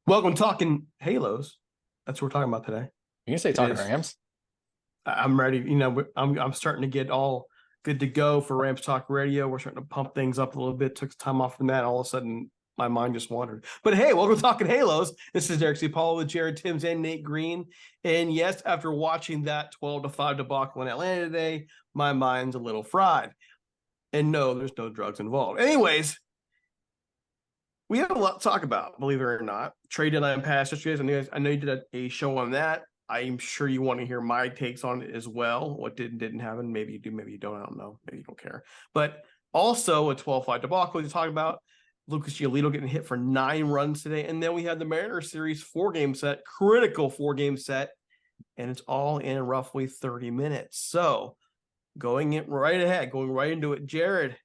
Welcome to Talking Halos. That's what we're talking about today. You can say It talking is. Rams. I'm ready. I'm starting to get all good to go for Rams Talk Radio. We're starting to pump things up a little bit. Took time off from that. All of a sudden, my mind just wandered. But hey, welcome to Talking Halos. This is Derek Ciapola with Jared Timms and Nate Green. And yes, after watching that 12-5 debacle in Atlanta today, my mind's a little fried. And no, there's no drugs involved. Anyways, we have a lot to talk about, believe it or not. Trade deadline passed yesterday. I know you did a show on that. I'm sure you want to hear my takes on it as well. What did and didn't happen. Maybe you do, maybe you don't. I don't know. Maybe you don't care. But also a 12-5 debacle to talk about. Lucas Giolito getting hit for 9 runs today. And then we had the Mariners series 4-game set, critical 4-game set. And it's all in roughly 30 minutes. So going right into it. Jared,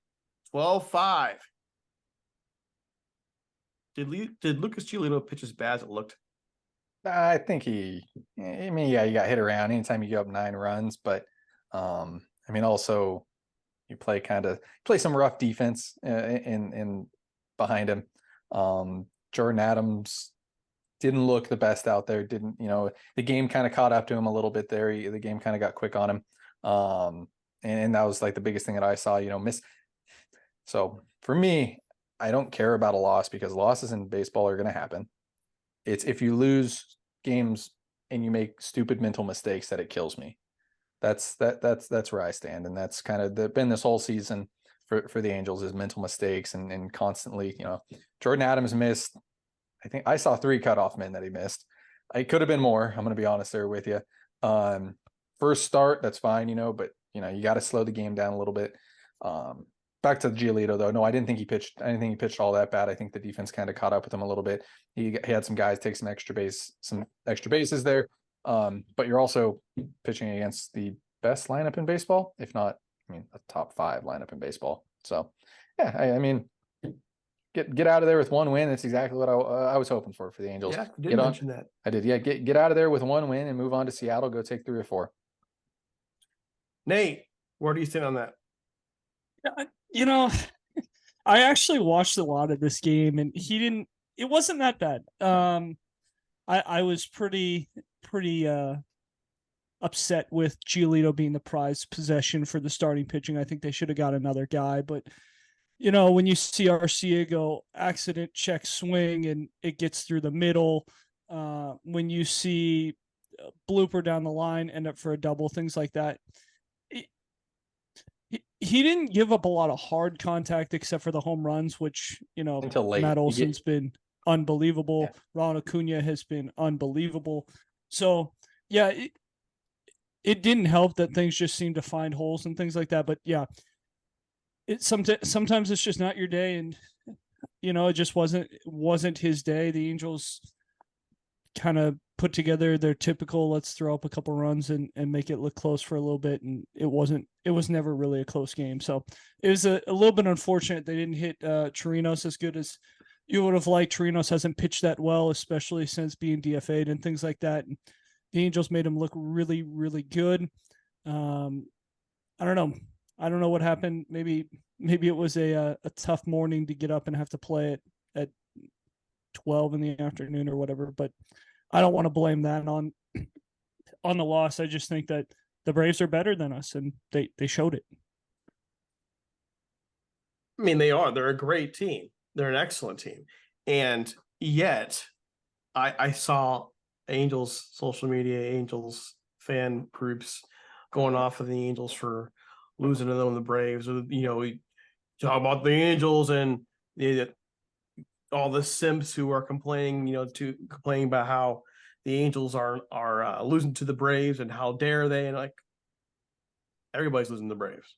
12-5. Did Lucas Giolito pitch as bad as it looked? I think yeah, you got hit around anytime you give up 9 runs, but also you play some rough defense in behind him. Jordan Adams didn't look the best out there. The game kind of caught up to him a little bit there. The game kind of got quick on him. And that was like the biggest thing that I saw, miss. So for me, I don't care about a loss because losses in baseball are going to happen. It's if you lose games and you make stupid mental mistakes that it kills me. That's where I stand, and that's kind of been this whole season for the Angels is mental mistakes and constantly. Jordan Adams missed. I think I saw 3 cutoff men that he missed. It could have been more. I'm going to be honest there with you. First start, that's fine, but you got to slow the game down a little bit. Back to Giolito, though. No, I didn't think he pitched. I didn't think he pitched all that bad. I think the defense kind of caught up with him a little bit. He had some guys take some extra bases there. But you're also pitching against the best lineup in baseball, if not, a top 5 lineup in baseball. So, yeah, I mean, get out of there with 1 win. That's exactly what I was hoping for the Angels. Yeah, you did mention that. I did. Yeah, get out of there with 1 win and move on to Seattle. Go take 3 or 4. Nate, where do you stand on that? You know, I actually watched a lot of this game, and it wasn't that bad. I was pretty upset with Giolito being the prized possession for the starting pitching. I think they should have got another guy, but when you see Arcia go accident check swing and it gets through the middle, when you see blooper down the line end up for a double, things like that. He didn't give up a lot of hard contact except for the home runs, which, until late. Matt Olson's been unbelievable. Yeah. Ron Acuna has been unbelievable. So, yeah, it didn't help that things just seemed to find holes and things like that. But, yeah, sometimes it's just not your day. And, it just wasn't his day. The Angels kind of put together their typical let's throw up a couple runs and make it look close for a little bit, and it was never really a close game. So it was a little bit unfortunate they didn't hit Chirinos as good as you would have liked. Chirinos hasn't pitched that well, especially since being DFA'd and things like that, and the Angels made him look really, really good. I don't know what happened. Maybe it was a tough morning to get up and have to play it at 12 in the afternoon or whatever, but I don't want to blame that on the loss. I just think that the Braves are better than us, and they showed it. I mean, they are. They're a great team. They're an excellent team. And yet, I saw Angels social media, Angels fan groups going off of the Angels for losing to them in the Braves. Or, we talk about the Angels and all the simps who are complaining about how the Angels are losing to the Braves and how dare they, and like everybody's losing to the Braves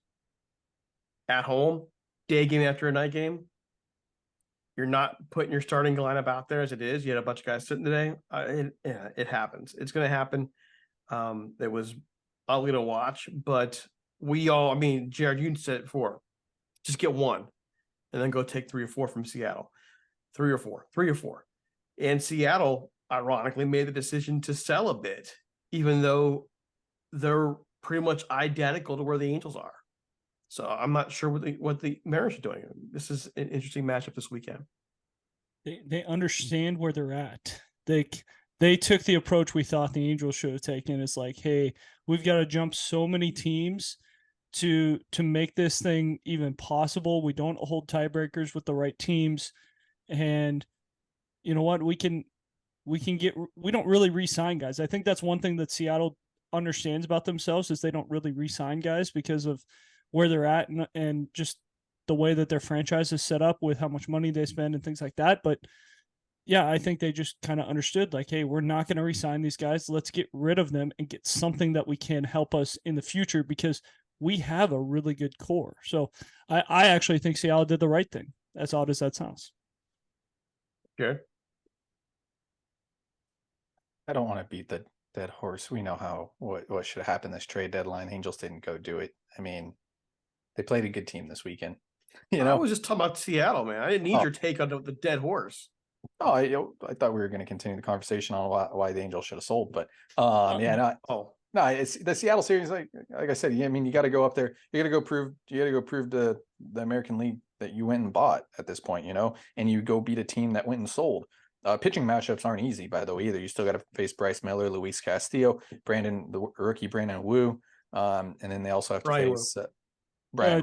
at home, day game after a night game. You're not putting your starting lineup out there as it is. You had a bunch of guys sitting today. It happens. It's going to happen. It was ugly to watch, but Jared, you said it before. Just get 1 and then go take 3 or 4 from Seattle. 3 or 4. And Seattle, ironically, made the decision to sell a bit, even though they're pretty much identical to where the Angels are. So I'm not sure what the Mariners are doing. This is an interesting matchup this weekend. They understand where they're at. They took the approach we thought the Angels should have taken. It's like, hey, we've got to jump so many teams to make this thing even possible. We don't hold tiebreakers with the right teams, and you know what? We don't really re-sign guys. I think that's one thing that Seattle understands about themselves is they don't really re-sign guys because of where they're at and just the way that their franchise is set up with how much money they spend and things like that. But yeah, I think they just kind of understood like, hey, we're not going to re-sign these guys. Let's get rid of them and get something that we can help us in the future because we have a really good core. So I actually think Seattle did the right thing, as odd as that sounds. Okay. I don't want to beat the dead horse. We know what should have happened this trade deadline. Angels didn't go do it. I mean, they played a good team this weekend. You I know, was just talking about Seattle, man. I didn't need your take on the dead horse. oh, I thought we were going to continue the conversation on why the Angels should have sold, but yeah, no, it's the Seattle series. Like I said, yeah, I mean, you got to go up there. You got to go prove to the American League that you went and bought at this point, you know, and you go beat a team that went and sold. Pitching matchups aren't easy, by the way, either. You still got to face Bryce Miller, Luis Castillo, the rookie Brandon Wu, and then they also have to face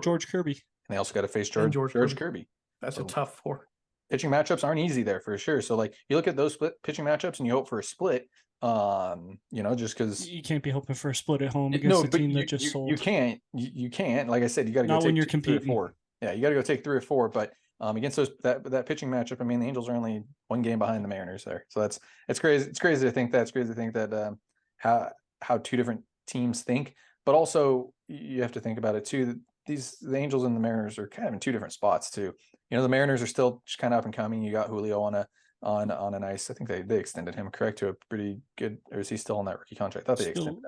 George Kirby, and they also got to face George Kirby. That's so, a tough four. Pitching matchups aren't easy there for sure. So like you look at those split pitching matchups and you hope for a split. You know, just because you can't be hoping for a split at home against a team that just sold. You can't. Like I said, you got to go not when take you're competing. 3 or 4. Yeah, you got to go take 3 or 4. But against that pitching matchup, I mean, the Angels are only 1 game behind the Mariners there. So it's crazy. It's crazy to think that. It's crazy to think that how 2 different teams think. But also you have to think about it too. The Angels and the Mariners are kind of in 2 different spots too. You know, the Mariners are still just kind of up and coming. You got Julio on a nice. I think they extended him, correct, to a pretty good. Or is he still on that rookie contract? I thought they extended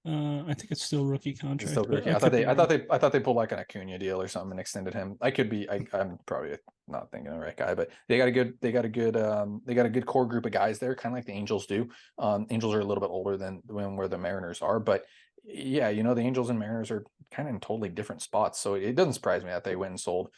him. I think it's still rookie contract. Still rookie. I thought they pulled like an Acuna deal or something and extended him. I could be. I'm probably not thinking of the right guy, but they got a good core group of guys there, kind of like the Angels do. Angels are a little bit older than where the Mariners are, but yeah, you know, the Angels and Mariners are kind of in totally different spots. So it doesn't surprise me that they went and sold.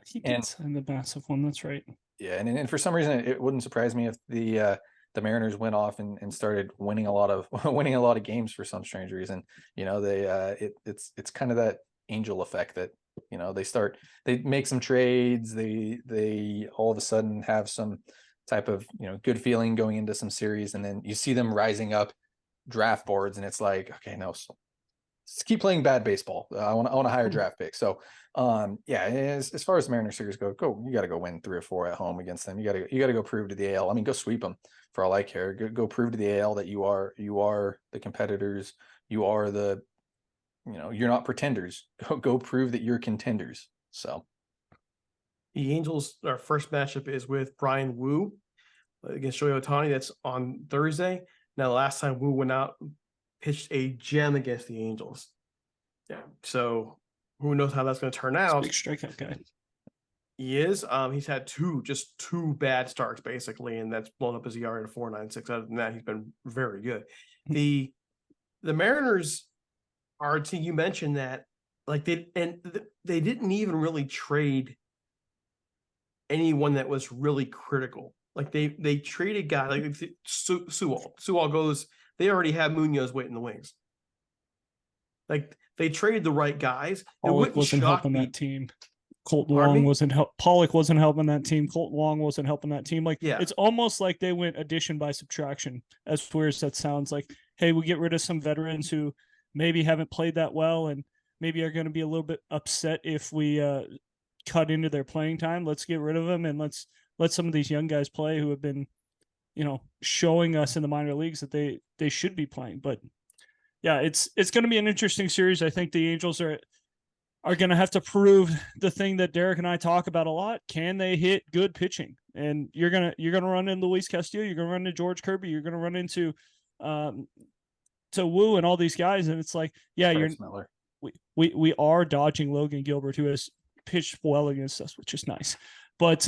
He gets in the massive one. That's right. Yeah, and for some reason it wouldn't surprise me if the Mariners went off and started winning a lot of games for some strange reason. You know, it's kind of that Angel effect that, you know, they make some trades, they all of a sudden have some type of, you know, good feeling going into some series, and then you see them rising up draft boards, and it's like, okay, no, keep playing bad baseball. I want a higher draft pick. So yeah, as far as the Mariners series go, you got to go win 3 or 4 at home against them. You got to go prove to the AL. I mean, go sweep them for all I care. Go prove to the AL that you are the competitors. You are the, you know, you're not pretenders. Go prove that you're contenders. So the Angels, our first matchup is with Brian Wu against Shohei Ohtani. That's on Thursday. Now, the last time Wu went out, pitched a gem against the Angels. Yeah. So who knows how that's going to turn out? Big strikeout guy. He is. He's had two bad starts basically, and that's blown up his ERA to 4.96. Other than that, he's been very good. The Mariners are a team. You mentioned that, like they didn't even really trade anyone that was really critical. Like they traded guys like Sewell goes. They already have Munoz waiting in the wings. Like they traded the right guys. Pollock wasn't helping that team. Colton Wong wasn't Pollock wasn't helping that team. Colton Wong wasn't helping that team. Like, yeah, it's almost like they went addition by subtraction. As weird as that sounds, like, hey, we get rid of some veterans who maybe haven't played that well and maybe are going to be a little bit upset if we cut into their playing time. Let's get rid of them and let's let some of these young guys play who have been, you know, showing us in the minor leagues that they should be playing. But yeah, it's going to be an interesting series. I think the Angels are going to have to prove the thing that Derek and I talk about a lot. Can they hit good pitching? And you're going to run into Luis Castillo. You're going to run into George Kirby. You're going to run into to Wu and all these guys. And it's like, yeah, we are dodging Logan Gilbert, who has pitched well against us, which is nice. But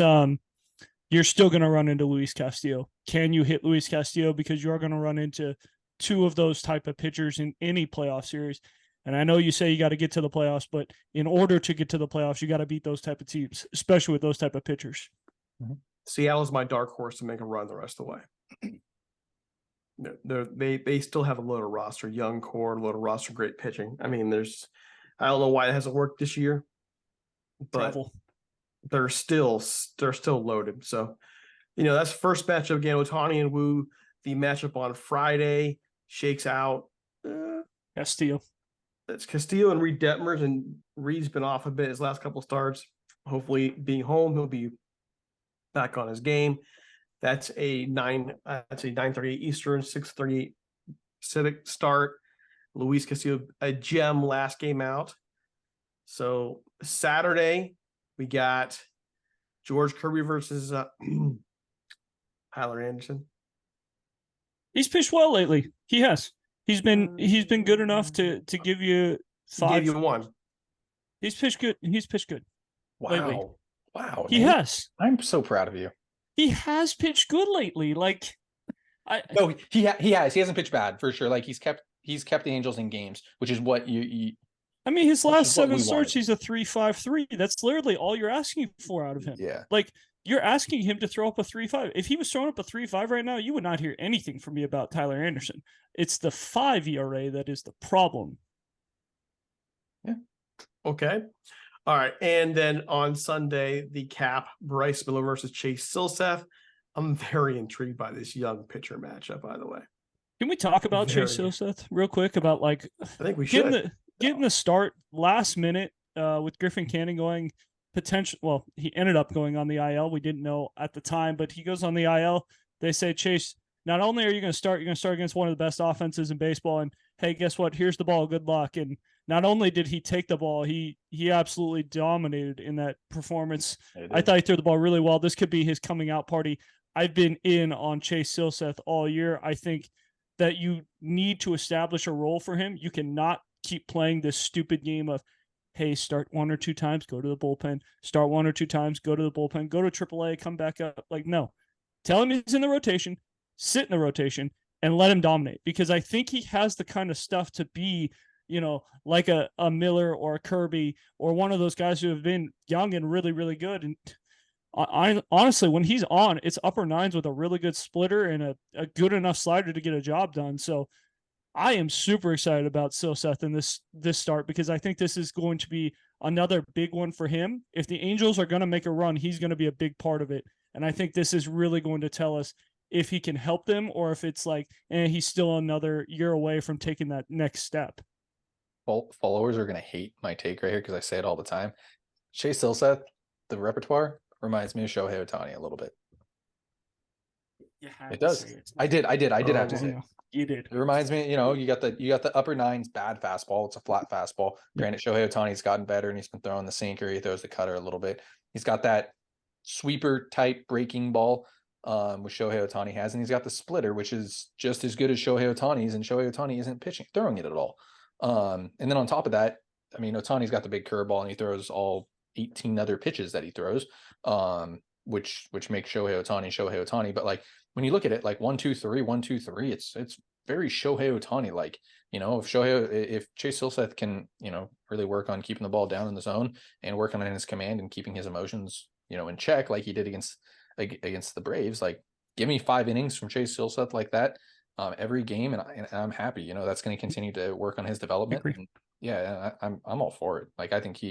you're still going to run into Luis Castillo. Can you hit Luis Castillo? Because you're going to run into 2 of those type of pitchers in any playoff series. And I know you say you got to get to the playoffs, but in order to get to the playoffs, you got to beat those type of teams, especially with those type of pitchers. Seattle's my dark horse to make a run the rest of the way. They still have a loaded roster, young core, loaded roster, great pitching. I mean, I don't know why it hasn't worked this year, but Trouble. they're still loaded. So, that's the first matchup again. Otani and Wu. The matchup on Friday shakes out. Castillo. It's Castillo and Reed Detmers, and Reed's been off a bit his last couple of starts. Hopefully, being home, he'll be back on his game. That's a 9:38 Eastern, 6:38 Pacific start. Luis Castillo, a gem last game out. So Saturday, we got George Kirby versus Tyler Anderson. He's pitched well lately. He has. He's been good enough to give you 5. Give you 1. He's pitched good. Wow. Lately. Wow. He Nate, has. I'm so proud of you. He has pitched good lately. Like No, he has. He hasn't pitched bad for sure. Like he's kept the Angels in games, which is what you I mean, his last what 7 we starts, wanted. he's a 3.53. That's literally all you're asking for out of him. Yeah. Like you're asking him to throw up a 3.5. If he was throwing up a 3.5 right now, you would not hear anything from me about Tyler Anderson. It's the 5 ERA that is the problem. Yeah. Okay. All right. And then on Sunday, the cap, Bryce Miller versus Chase Silseth. I'm very intrigued by this young pitcher matchup, by the way. Can we talk about Chase Silseth real quick about like I think we should. getting the start last minute with Griffin Canning going potential. Well, he ended up going on the IL. We didn't know at the time, but he goes on the IL. They say, Chase, not only are you going to start, you're going to start against one of the best offenses in baseball. And hey, guess what? Here's the ball. Good luck. And not only did he take the ball, he absolutely dominated in that performance. I thought he threw the ball really well. This could be his coming out party. I've been in on Chase Silseth all year. I think that you need to establish a role for him. You cannot keep playing this stupid game of, hey, start 1 or 2 times, go to the bullpen, start 1 or 2 times, go to the bullpen, go to AAA, come back up. Like, no. Tell him he's in the rotation, sit in the rotation, and let him dominate. Because I think he has the kind of stuff to be, like a Miller or a Kirby or one of those guys who have been young and really, really good. And I honestly, when he's on, it's upper 9s with a really good splitter and a good enough slider to get a job done. So I am super excited about Silseth in this start because I think this is going to be another big one for him. If the Angels are going to make a run, he's going to be a big part of it. And I think this is really going to tell us if he can help them or if it's like, he's still another year away from taking that next step. Followers are going to hate my take right here because I say it all the time. Chase Silseth, the repertoire reminds me of Shohei Ohtani a little bit. It does. I did have to say it. You did. It reminds me, you got the upper 9s bad fastball. It's a flat fastball. Granted, Shohei Ohtani's gotten better and he's been throwing the sinker. He throws the cutter a little bit. He's got that sweeper type breaking ball, which Shohei Ohtani has, and he's got the splitter, which is just as good as Shohei Ohtani's, and Shohei Ohtani isn't throwing it at all. And then on top of that, I mean, Ohtani's got the big curveball and he throws all 18 other pitches that he throws, which makes Shohei Ohtani. But like when you look at it, like 1, 2, 3, 1, 2, 3, it's very Shohei Ohtani like. If Chase Silseth can really work on keeping the ball down in the zone and working on his command and keeping his emotions in check like he did against the Braves, like give me 5 innings from Chase Silseth like that every game, and I'm happy. That's going to continue to work on his development. And yeah, I'm all for it. Like I think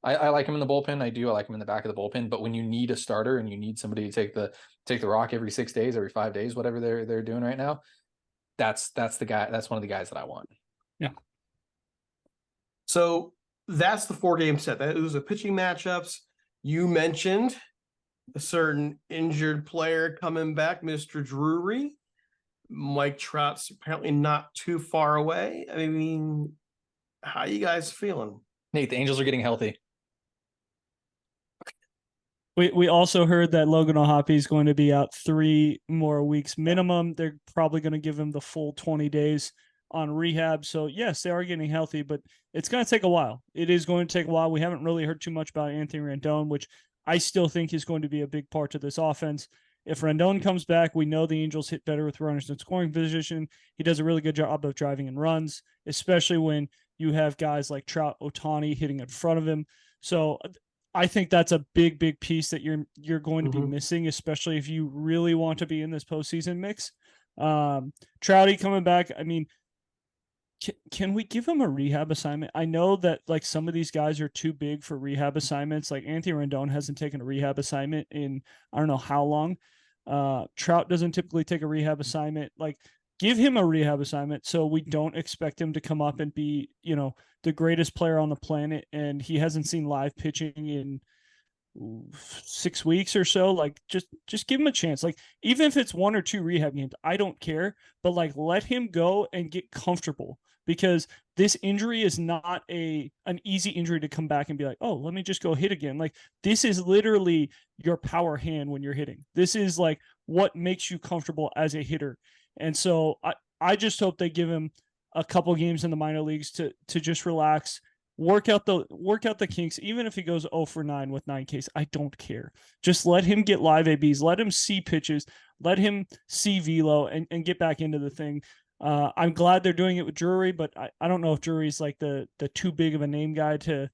I like him in the bullpen. I like him in the back of the bullpen. But when you need a starter and you need somebody to take the rock every 6 days, every 5 days, whatever they're doing right now, that's the guy. That's one of the guys that I want. Yeah. So that's the 4-game set. Those are pitching matchups. You mentioned a certain injured player coming back, Mr. Drury. Mike Trout's apparently not too far away. I mean, how you guys feeling? Nate, the Angels are getting healthy. We also heard that Logan O'Hoppe is going to be out 3 more weeks minimum. They're probably going to give him the full 20 days on rehab. So yes, they are getting healthy, but it's going to take a while. It is going to take a while. We haven't really heard too much about Anthony Rendon, which I still think is going to be a big part to this offense. If Rendon comes back, we know the Angels hit better with runners in scoring position. He does a really good job of driving in runs, especially when you have guys like Trout, Ohtani hitting in front of him. So I think that's a big piece that you're going to be Mhm. missing, especially if you really want to be in this postseason mix. Trouty coming back. I mean, can we give him a rehab assignment? I know that like some of these guys are too big for rehab assignments. Like Anthony Rendon hasn't taken a rehab assignment in I don't know how long. Trout doesn't typically take a rehab assignment. Like give him a rehab assignment so we don't expect him to come up and be, the greatest player on the planet, and he hasn't seen live pitching in 6 weeks or so. Like just give him a chance. Like even if it's 1 or 2 rehab games, I don't care, but like let him go and get comfortable, because this injury is not an easy injury to come back and be like, oh, let me just go hit again. Like this is literally your power hand when you're hitting. This is like what makes you comfortable as a hitter. And so I just hope they give him a couple games in the minor leagues to just relax, work out the kinks. Even if he goes 0 for 9 with 9 Ks, I don't care. Just let him get live ABs, let him see pitches, let him see velo, and get back into the thing. I'm glad they're doing it with Drury, but I don't know if Drury's like the too big of a name guy to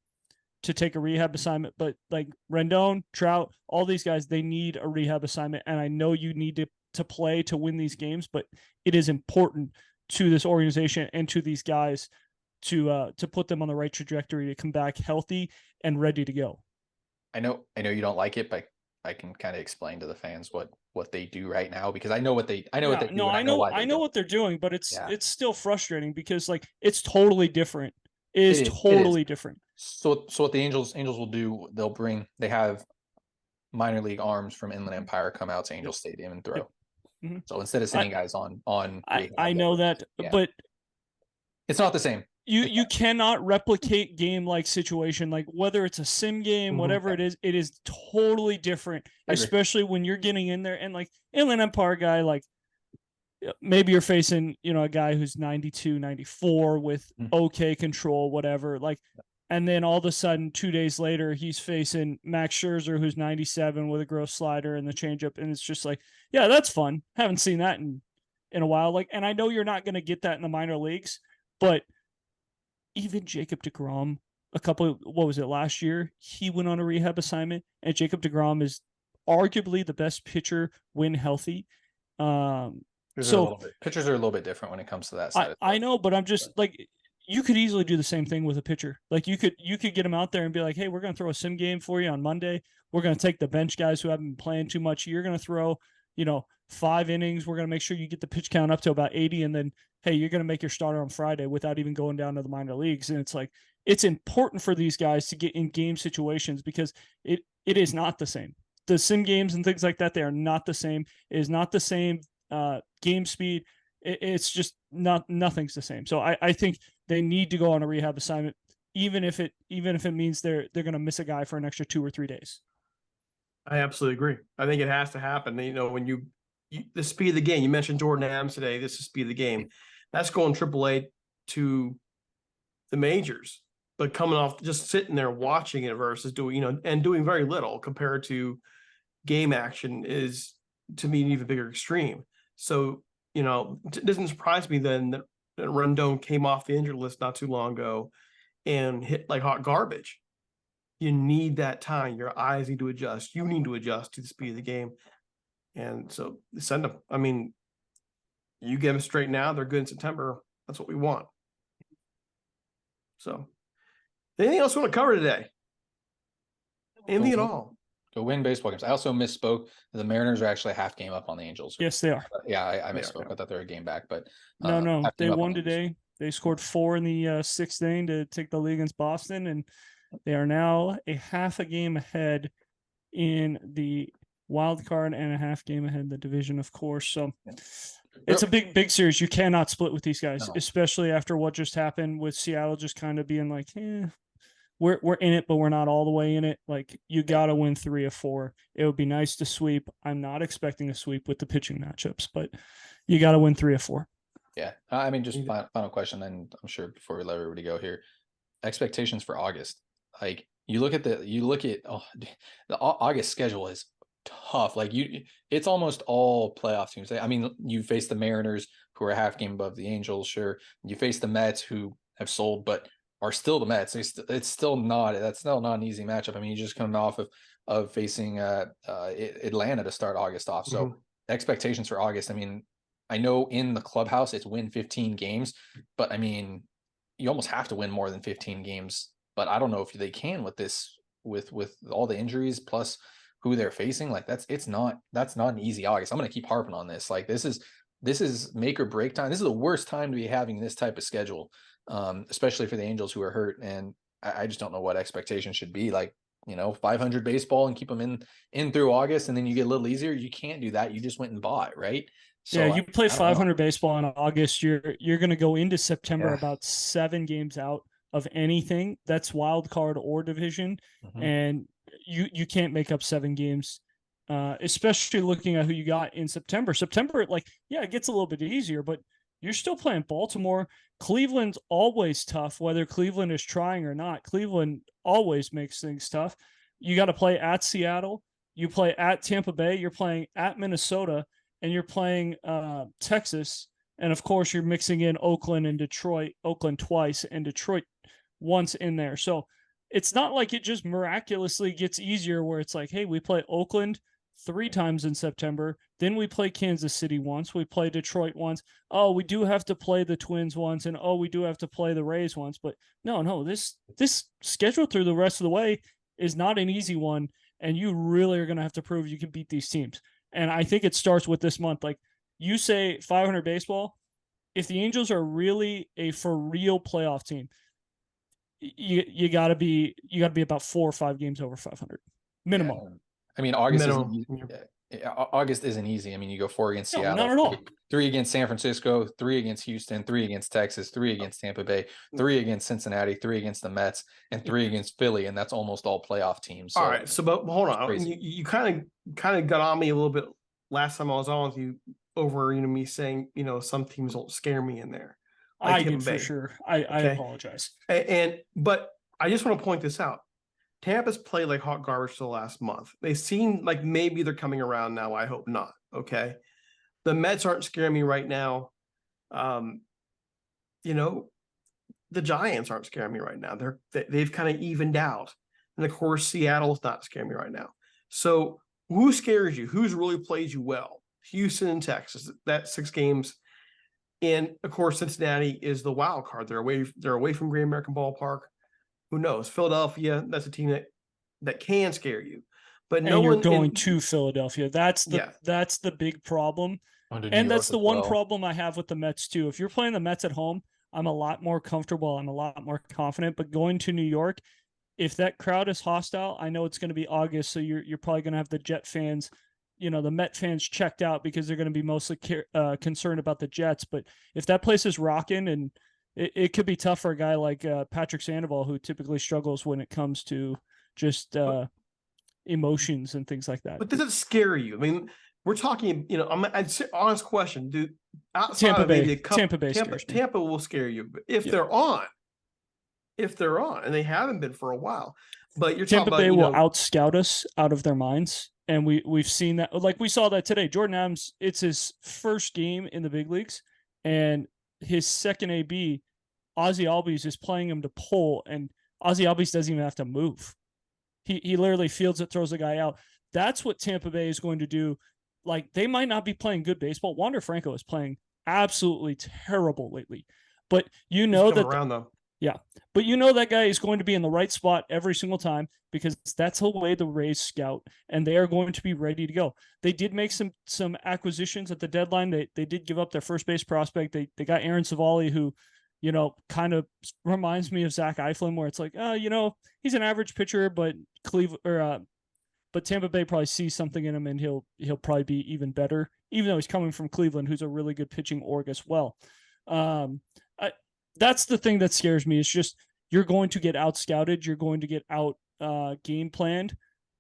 take a rehab assignment. But like Rendon, Trout, all these guys, they need a rehab assignment, and I know you need to play to win these games, but it is important to this organization and to these guys to put them on the right trajectory to come back healthy and ready to go. I know you don't like it, but I can kind of explain to the fans what they do right now, because I know what they do. No, And I know why I they know do. what they're doing, but it's Yeah. it's still frustrating because like it's totally different. It is It is. totally different. So what the Angels will do, they have minor league arms from Inland Empire come out to Angel Stadium and throw. Yep. Mm-hmm. So instead of sending guys on rehab, I know that, but it's not the same. You cannot replicate game like situation, like whether it's a sim game, whatever it is totally different, especially when you're getting in there and like Inland Empire guy, like maybe you're facing, a guy who's 92, 94 with okay control, whatever, like, and then all of a sudden 2 days later he's facing Max Scherzer who's 97 with a gross slider and the changeup, and it's just like, yeah, that's fun. Haven't seen that in a while. Like, and I know you're not going to get that in the minor leagues, but even Jacob deGrom, last year, he went on a rehab assignment, and Jacob deGrom is arguably the best pitcher when healthy. Pitchers are a little bit different when it comes to that side. I know, but I'm just like, you could easily do the same thing with a pitcher. Like you could get him out there and be like, hey, we're going to throw a sim game for you on Monday. We're going to take the bench guys who haven't been playing too much. You're going to throw, 5 innings. We're going to make sure you get the pitch count up to about 80, and then hey, you're going to make your starter on Friday without even going down to the minor leagues. And it's like, it's important for these guys to get in game situations, because it is not the same. The sim games and things like that, they are not the same. It is not the same game speed. It's just nothing's the same. So I think they need to go on a rehab assignment, even if it means they're going to miss a guy for an extra 2 or 3 days. I absolutely agree. I think it has to happen. When the speed of the game, you mentioned Jordan Adams today, this is speed of the game. That's going AAA to the majors, but coming off just sitting there watching it versus doing, and doing very little compared to game action is, to me, an even bigger extreme. So, it doesn't surprise me then that Rendon came off the injured list not too long ago and hit like hot garbage. You need that time. Your eyes need to adjust. You need to adjust to the speed of the game. And so send them. I mean, you get them straight now, they're good in September. That's what we want. So anything else we want to cover today? Anything at all? Go win baseball games. I also misspoke. The Mariners are actually a half game up on the Angels. Yes, they are. Yeah, I misspoke. I thought they were a game back, but no, they won today. They scored 4 in the 6th inning to take the lead against Boston, and they are now a half a game ahead in the wild card and a half game ahead in the division, of course. So it's a big series. You cannot split with these guys, especially after what just happened with Seattle just kind of being like, we're in it, but we're not all the way in it. Like, you got to win 3 of 4. It would be nice to sweep. I'm not expecting a sweep with the pitching matchups, but you got to win 3 of 4. Yeah. I mean, just final question, and I'm sure before we let everybody go here, expectations for August. Like, you look at the August schedule is tough. Like, it's almost all playoff teams. I mean, you face the Mariners, who are a half game above the Angels. Sure. You face the Mets, who have sold, but are still the Mets. It's still not an easy matchup. I mean, you just come off of facing Atlanta to start August off. So expectations for August. I mean, I know in the clubhouse it's win 15 games, but I mean, you almost have to win more than 15 games. But I don't know if they can with this, with all the injuries plus who they're facing. Like that's not an easy August. I'm going to keep harping on this. Like this is make or break time. This is the worst time to be having this type of schedule, especially for the Angels who are hurt. And I just don't know what expectations should be. Like, 500 baseball and keep them in through August, and then you get a little easier. You can't do that. You just went and bought, right? So yeah, you play 500 know. baseball in August. You're going to go into September about 7 games out of anything that's wild card or division, and you can't make up 7 games. Especially looking at who you got in September. September, it gets a little bit easier, but you're still playing Baltimore. Cleveland's always tough, whether Cleveland is trying or not. Cleveland always makes things tough. You got to play at Seattle. You play at Tampa Bay. You're playing at Minnesota, and you're playing Texas. And of course, you're mixing in Oakland and Detroit, Oakland twice and Detroit once in there. So it's not like it just miraculously gets easier where it's like, hey, we play Oakland 3 times in September. Then we play Kansas City once. We play Detroit once. Oh, we do have to play the Twins once. And we do have to play the Rays once. But no, this schedule through the rest of the way is not an easy one. And you really are going to have to prove you can beat these teams. And I think it starts with this month. Like you say 500 baseball, if the Angels are really a for real playoff team, you gotta be about 4 or 5 games over 500 minimum. Yeah. I mean, August isn't easy. I mean, you go 4 against Seattle, not at all. 3 against San Francisco, 3 against Houston, 3 against Texas, 3 against Tampa Bay, 3 against Cincinnati, 3 against the Mets, and 3 against Philly, and that's almost all playoff teams. So all right, so but hold on, you kind of got on me a little bit last time I was on with you over me saying some teams don't scare me in there. I did for sure. I apologize. But I just want to point this out. Tampa's played like hot garbage for the last month. They seem like maybe they're coming around now. I hope not. Okay. The Mets aren't scaring me right now. The Giants aren't scaring me right now. They've kind of evened out. And of course, Seattle's not scaring me right now. So who scares you? Who's really plays you well? Houston and Texas. That's 6 games. And of course, Cincinnati is the wild card. They're away from Great American Ballpark. Who knows? Philadelphia, that's a team that can scare you. But you're going to Philadelphia. That's the big problem. And that's the one problem I have with the Mets too. If you're playing the Mets at home, I'm a lot more comfortable. I'm a lot more confident. But going to New York, if that crowd is hostile, I know it's going to be August, so you're probably going to have the Jet fans, the Met fans checked out because they're going to be mostly concerned about the Jets. But if that place is rocking, and it could be tough for a guy like Patrick Sandoval, who typically struggles when it comes to just emotions and things like that. But does it scare you? I mean, we're talking, I'm an honest question. Dude, Tampa Bay Tampa will scare you if they're on, and they haven't been for a while. But you're Tampa talking Bay about, will out-scout us out of their minds. And we've seen that. Like we saw that today. Jordan Adams, it's his first game in the big leagues, and his second AB, Ozzie Albies is playing him to pull, and Ozzie Albies doesn't even have to move. He literally fields it, throws the guy out. That's what Tampa Bay is going to do. Like, they might not be playing good baseball. Wander Franco is playing absolutely terrible lately. But he's coming around, though. Yeah. But that guy is going to be in the right spot every single time, because that's the way the Rays scout, and they are going to be ready to go. They did make some acquisitions at the deadline. They did give up their first base prospect. They got Aaron Savali, who, kind of reminds me of Zach Eflin, where it's like, he's an average pitcher, but but Tampa Bay probably sees something in him, and he'll probably be even better, even though he's coming from Cleveland, who's a really good pitching org as well. That's the thing that scares me. It's just, you're going to get out scouted. You're going to get out game planned,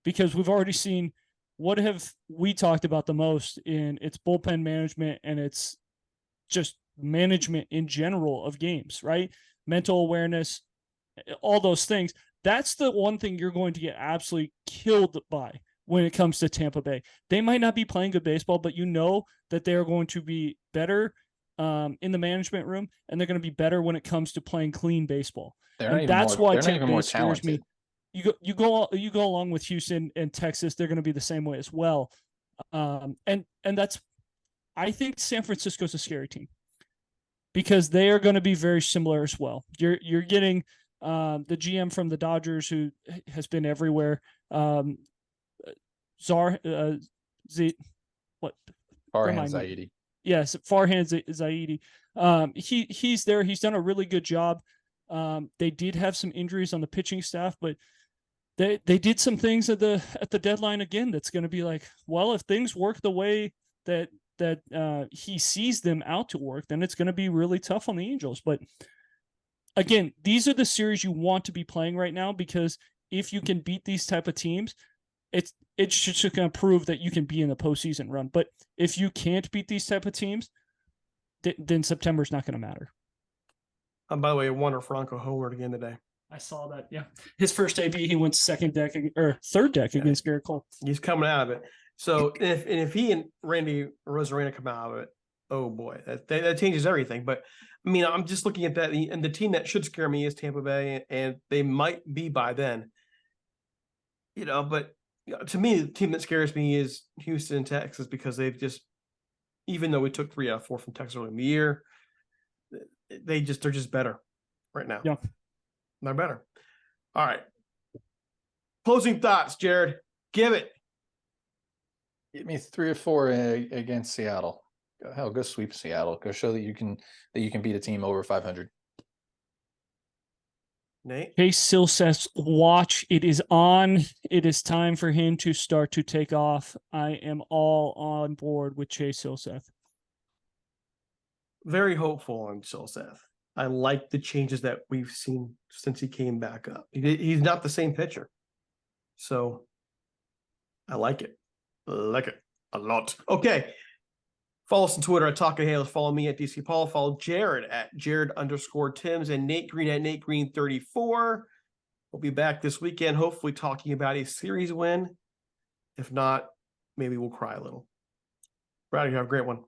because we've already seen, what have we talked about the most in its bullpen management, and it's just management in general of games, right? Mental awareness, all those things. That's the one thing you're going to get absolutely killed by when it comes to Tampa Bay. They might not be playing good baseball, but that they are going to be better in the management room, and they're going to be better when it comes to playing clean baseball. They're not even more scares me. talented. You go along with Houston and Texas, they're going to be the same way as well. And that's, I think San Francisco's a scary team because they are going to be very similar as well. You're getting the GM from the Dodgers who has been everywhere. Farhan Zaidi. Yes, Farhan Zaidi. He's there. He's done a really good job. They did have some injuries on the pitching staff, but they did some things at the deadline again. That's going to be like, well, if things work the way that he sees them out to work, then it's going to be really tough on the Angels. But again, these are the series you want to be playing right now, because if you can beat these type of teams, it's just going to prove that you can be in the postseason run. But if you can't beat these type of teams, then September's not going to matter. By the way, Wander Franco homered again today. I saw that. Yeah, his first AB, he went third deck against Garrett Cole. He's coming out of it. So if he and Randy Rosarena come out of it, oh boy, that changes everything. But I mean, I'm just looking at that, and the team that should scare me is Tampa Bay, and they might be by then. But to me, the team that scares me is Houston and Texas, because they've just, even though we took 3 out of 4 from Texas early in the year, they're just better right now. Yeah, they're better. All right. Closing thoughts, Jared. Give it. Give me 3 or 4 against Seattle. Go sweep Seattle. Go show that you can beat a team over 500. Nate? Chase Silseth's watch. It is on. It is time for him to start to take off. I am all on board with Chase Silseth. Very hopeful on Silseth. I like the changes that we've seen since he came back up. He's not the same pitcher. So I like it. I like it a lot. Okay. Follow us on Twitter at Talking Halos. Follow me at DC Paul. Follow Jared at Jared_Tims and Nate Green at Nate Green 34. We'll be back this weekend, hopefully talking about a series win. If not, maybe we'll cry a little. Brad, you have a great one.